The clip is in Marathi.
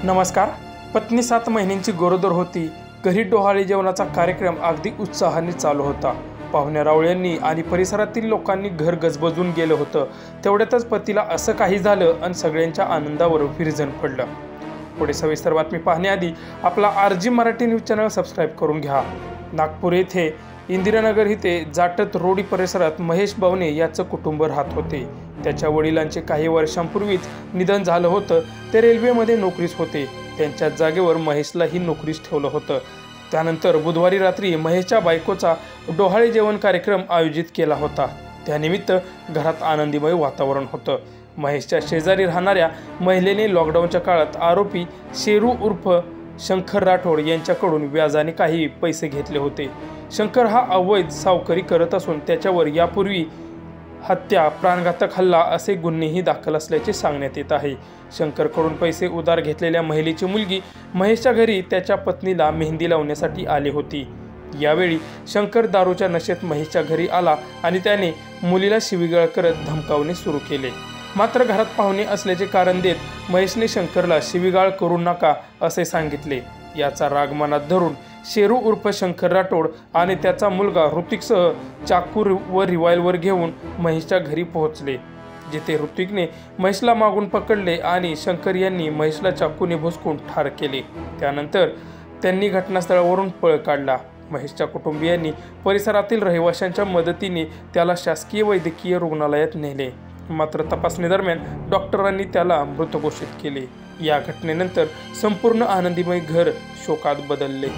नमस्कार। पत्नी 7 महिन्यांची गरोदर होती। घरी डोहाळे जेवणाचा कार्यक्रम अगदी उत्साहाने चालू होता। पाहुण्या रावळ्यांनी आणि परिसरातील लोकांनी घर गजबजून गेलं होतं। तेवढ्यातच पतीला असं काही झालं आणि सगळ्यांच्या आनंदावर विरजण पडलं। पुढे सविस्तर बातमी पाहण्याआधी आपला RG Marathi news channel subscribe करून घ्या। नागपूर येथे इंदिरानगर इथे जाटत रोडी परिसरात महेश बवणे याचं कुटुंब राहत होते। त्याच्या वडिलांचे काही वर्षांपूर्वीच निधन झालं होतं। ते रेल्वेमध्ये नोकरीस होते। त्यांच्या जागेवर महेशलाही नोकरीस ठेवलं होतं। त्यानंतर बुधवारी रात्री महेशच्या बायकोचा डोहाळे जेवण कार्यक्रम आयोजित केला होता। त्यानिमित्त घरात आनंदीमय वातावरण होतं। महेशच्या शेजारी राहणाऱ्या महिलेने लॉकडाऊनच्या काळात आरोपी शेरू उर्फ शंकर राठोड यांच्याकडून व्याजाने काही पैसे घेतले होते। शंकर हा अवैध सावकारी करत असून त्याच्यावर यापूर्वी हत्या, प्राणघातक हल्ला असे गुन्हेही दाखल असल्याचे सांगण्यात येत आहे। शंकरकडून पैसे उधार घेतलेल्या महिलेची मुलगी महेशच्या घरी त्याच्या पत्नीला मेहंदी लावण्यासाठी आली होती। यावेळी शंकर दारूच्या नशेत महेशच्या घरी आला आणि त्याने मुलीला शिवीगाळ करत धमकावणे सुरू केले। मात्र घरात पाहुणे असल्याचे कारण देत महेशने शंकरला शिवीगाळ करू नका असे सांगितले। याचा राग मनात धरून शेरू उर्फ शंकर राठोड आणि त्याचा मुलगा ऋतिकसह चाकू व रिव्हॉल्वर घेऊन महेशच्या घरी पोहोचले, जिथे ऋतिकने महेशला मागून पकडले आणि शंकर यांनी महेशला चाकूने भुसकून ठार केले। त्यानंतर त्यांनी घटनास्थळावरून पळ काढला। महेशच्या कुटुंबियांनी परिसरातील रहिवाशांच्या मदतीने त्याला शासकीय वैद्यकीय रुग्णालयात नेले, मात्र तपासणी दरम्यान डॉक्टरांनी त्याला मृत घोषित केले। या घटनेनंतर संपूर्ण आनंदीमय घर शोकात बदलले।